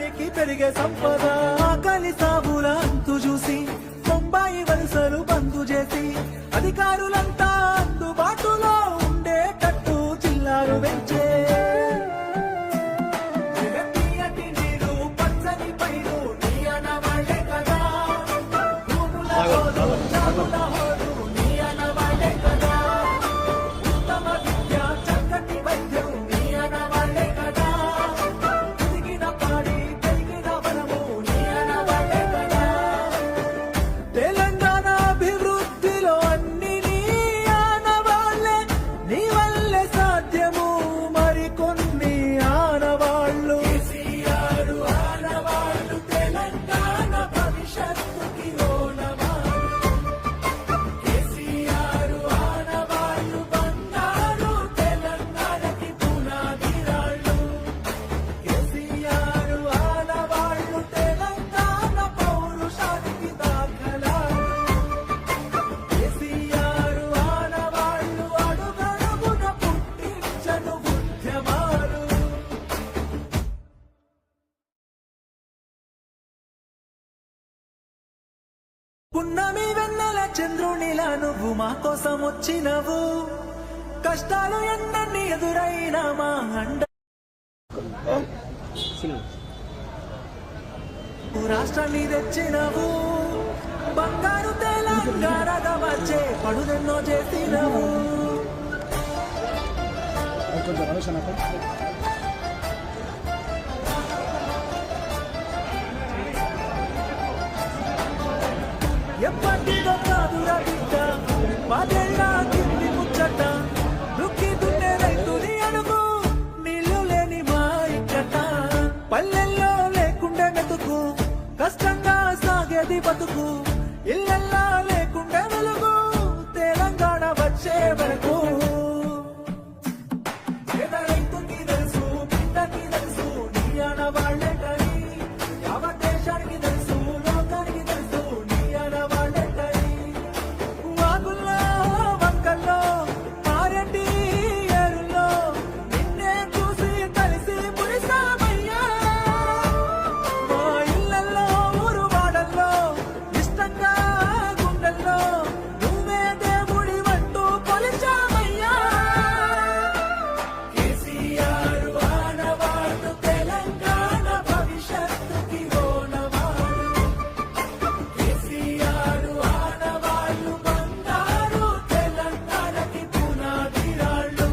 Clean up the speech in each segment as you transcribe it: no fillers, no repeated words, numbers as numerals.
పేదవానికి పెరిగే సంపద ఆకలి సాబుల అంతు చూసి బొంబాయి వలసలు బంధు చేసి అధికారులంతా అందుబాటులో ఉండేటట్టు జిల్లాలు పెంచే తీయటి నీరు పచ్చని పైరు నీ అనవాళ్లే కదా భూముల హోరు, జాముల హోరు నీ అనవాళ్లే కదా ఉత్తమ విద్య చక్కటి వైద్యం నీ అనవాళ్లే కదా తిరిగిన పాడి పెరిగిన వనము నీ అనవాళ్లే కదా తెలంగాణ అభివృద్ధిలో అన్ని నీ ఆనవాళ్లే నీ వల్లే సాధ్యము మరికొన్ని ఆనవాళ్లు కేసీఆర్ ఆనవాళ్లు తెలంగాణ భవిష్యత్తుకి ఓనవాళ్లు కేసీఆర్ ఆనవాళ్లు బంగారు తెలంగాణకి పునాదిరాళ్లు కేసీఆర్ ఆనవాళ్లు తెలంగాణ పౌరుషానికి దాఖలాలు కేసీఆర్ ఆనవాళ్లు అడుగడుగున పుట్టించను ఉద్యమాలు పున్నమి వెన్నెల చంద్రునిలా నువ్వు మా కోసం వచ్చినవు కష్టాలు ఎన్నన్ని ఎదురైనా మా అండ రాష్ట్రాన్ని తెచ్చినవు బంగారు తెలంగాణగా వచ్చే పడుదెన్నో చేసినవు ఎప్పటిదో కాదురా బిడ్డ పదేళ్ళ కింది ముచ్చట దుక్కి దున్నే రైతుని అడుగు నీళ్లు లేని మా ఇక్కట పల్లెల్లో లేకుండే మెతుకు కష్టంగా సాగేది బతుకు ఇళ్ళల్లా లేకుండే వెలుగు తెలంగాణ వచ్చే వరకు పేద రైతుకి తెలుసు బిడ్డకి తెలుసు నీ ఆనవాళ్లే కని యావత్ దేశానికి తెలుసు లోకానికి తెలుసు నీ ఆనవాళ్లే కని వాగుల్లో వంకల్లో మారెడ్డి ఏరుల్లో నిన్నే చూసి కలిసి మురిసామయ్యా మా ఇళ్ళల్లో ఊరు వాడల్లో ఇష్టంగా గుండెల్లో నువ్వే దేవుడి వంటూ కొలిచామయ్యా కేసీఆర్ ఆనవాళ్లు తెలంగాణ భవిష్యత్తుకి ఓనవాళ్లు కేసీఆర్ ఆనవాళ్లు బంగారు తెలంగాణకి పునాదిరాళ్లు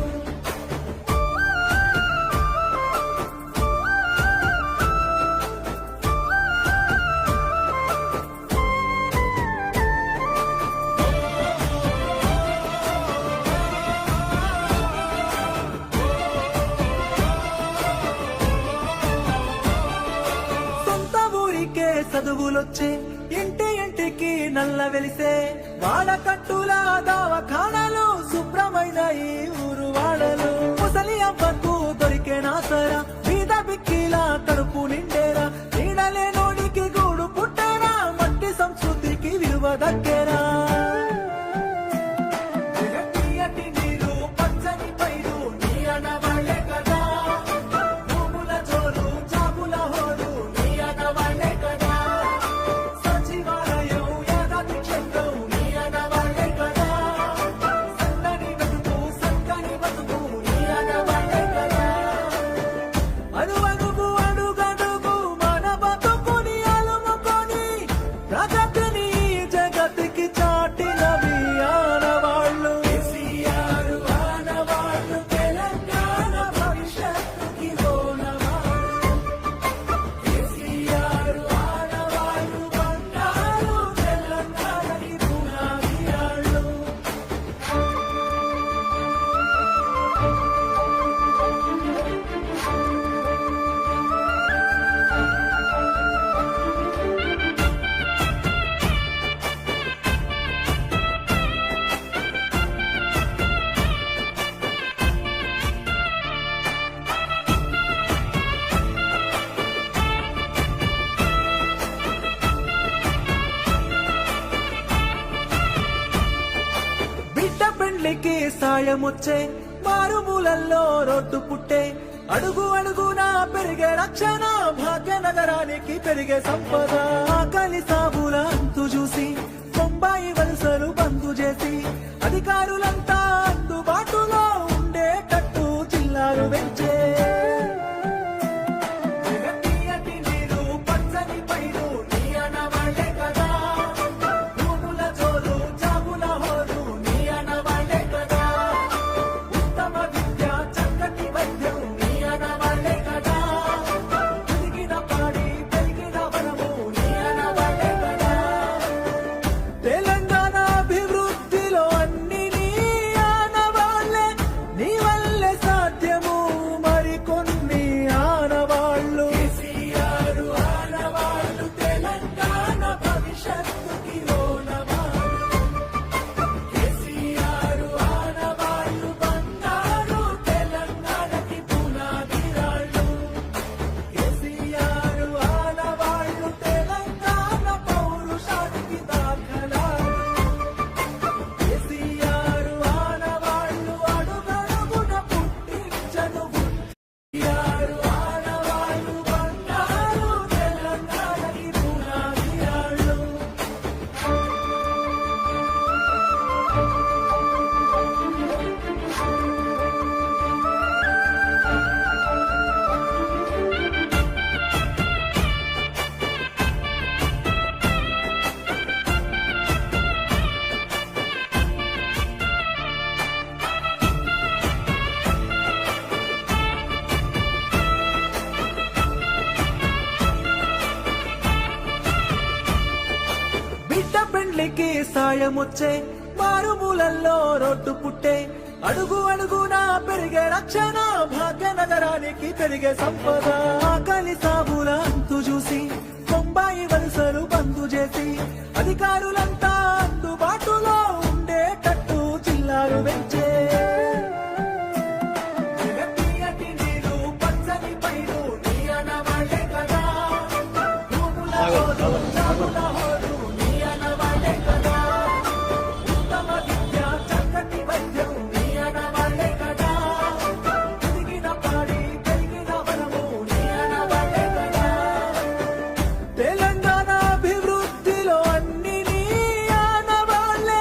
సొంత ఊరికే చదువులొచ్చే ఇంటి ఇంటికి నల్ల వెలిసే వాడకట్టుల దవాఖానాలు శుభ్రమైన ఈ ఊరు వాడలు ముసలి అవ్వకు దొరికే నాసరా మీద బిక్కిలా కడుపు నిండేరా నీడలే నోడికి గూడు పుట్టేరా మట్టి సంస్కృతికి విలువ దక్కేరా తీయటి నీరు పచ్చని పైరు నీ అనవాళ్లే కదా భూముల జోరు జాబుల హోరు నీ అనవాళ్లే కదా సచివాలయం యాదాద్రి క్షేత్రం నీ అనవాళ్లే కదా సన్నని బతుకు సక్కని బతుకు నీ అనవాళ్లే కదా అణువణువు అడుగడుగు మన బతుకుని అలుముకొని ప్రగతిని ఈ జగతికి చాటినవి ఆనవాళ్లు కేసీఆర్ ఆనవాళ్లు తెలంగాణ భవిష్యత్తుకి ఓనవాళ్లు కేసీఆర్ ఆనవాళ్లు బంగారు తెలంగాణకి పునాదిరాళ్లు బిడ్డ పెండ్లికి సాయమొచ్చే మారుమూలల్లో రోడ్డు పుట్టే అడుగు అడుగునా పెరిగే రక్షణ భాగ్యనగరానికి పెరిగే సంపద ఆకలి సాగుల అంతు చూసి బొంబాయి వలసలు బంద్ చేసి అధికారులంతా అందుబాటులో ఉండేటట్టు జిల్లాలు పెంచే తీయటి నీరు పచ్చని పైరు నీ అనవాళ్ళే కదా భూముల జోరు జాబుల హోరు నీ అనవాళ్ళే కదా ఉత్తమ విద్య చక్కటి వైద్యం నీ అనవాళ్ళే కదా పెరిగిన పాడి పెరిగిన వనము నీ అనవాళ్ళే కదా తెలంగాణ అభివృద్ధిలో అన్ని నీ ఆనవాళ్ళే నీ వల్లే సాధ్యము మరికొన్ని ఆనవాళ్ళు కేసీఆర్ ఆనవాళ్ళు తెలంగాణ భవిష్యత్తుకి ఓనవాళ్ళు కేసీఆర్ ఆనవాళ్ళు బంగారు తెలంగాణకి పునాదిరాళ్ళు కేసీఆర్ ఆనవాళ్ళు తెలంగాణ పౌరుషానికి దాఖలాలు కేసీఆర్ ఆనవాళ్ళు అడుగడుగున పుట్టించను కేసీఆర్ ఆనవాళ్ళు బంగారు తెలంగాణకి పునాదిరాళ్ళు బిడ్డ పెండ్లికి సాయమొచ్చే మారుమూలల్లో రోడ్డు పుట్టే అడుగు అడుగునా పెరిగే రక్షణ భాగ్యనగరానికి పెరిగే సంపద ఆకలి సాగుల అంతు చూసి బొంబాయి వలసలు బంద్ చేసి అధికారులంతా అందుబాటులో ఉండేటట్టు జిల్లాలు పెంచే తీయటి నీరు పచ్చని పైరు నీ అనవాళ్ళే కదా భూముల జోరు జాబుల హోరు నీ అనవాళ్ళే కదా ఉత్తమ విద్య చక్కటి వైద్యం నీ అనవాళ్ళే కదా పెరిగిన పాడి పెరిగిన వనము నీ అనవాళ్ళే కదా తెలంగాణ అభివృద్ధిలో అన్ని నీ ఆనవాళ్ళే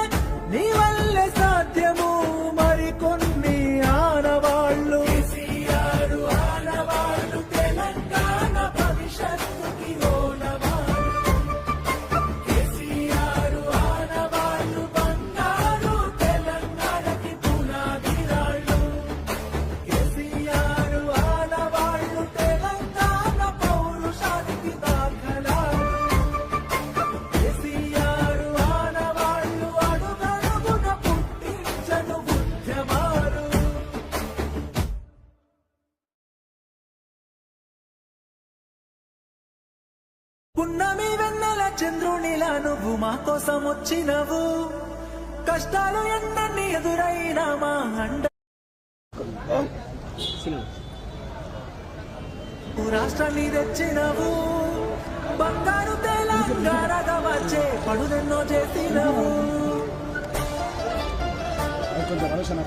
నీ వల్లే సాధ్యము మరికొన్ని ఆనవాళ్ళు కేసీఆర్ ఆనవాళ్ళు తెలంగాణ భవిష్యత్తుకి ఓనవాళ్ళు కేసీఆర్ ఆనవాళ్ళు బంగారు తెలంగాణకి పునాదిరాళ్ళు కేసీఆర్ ఆనవాళ్ళు తెలంగాణ పౌరుషానికి దాఖలాలు కేసీఆర్ ఆనవాళ్ళు అడుగడుగున పుట్టించను ఉద్యమాలు పున్నమి వెన్నెల చంద్రునిలా నువ్వు మా కోసం వచ్చినవు కష్టాలు ఎన్నన్ని ఎదురైనా మా అండ రాష్ట్రాన్ని తెచ్చినవు బంగారు తెలంగాణగా వచ్చే పనులెన్నో చేసినవు కొంచెం ఆలోచన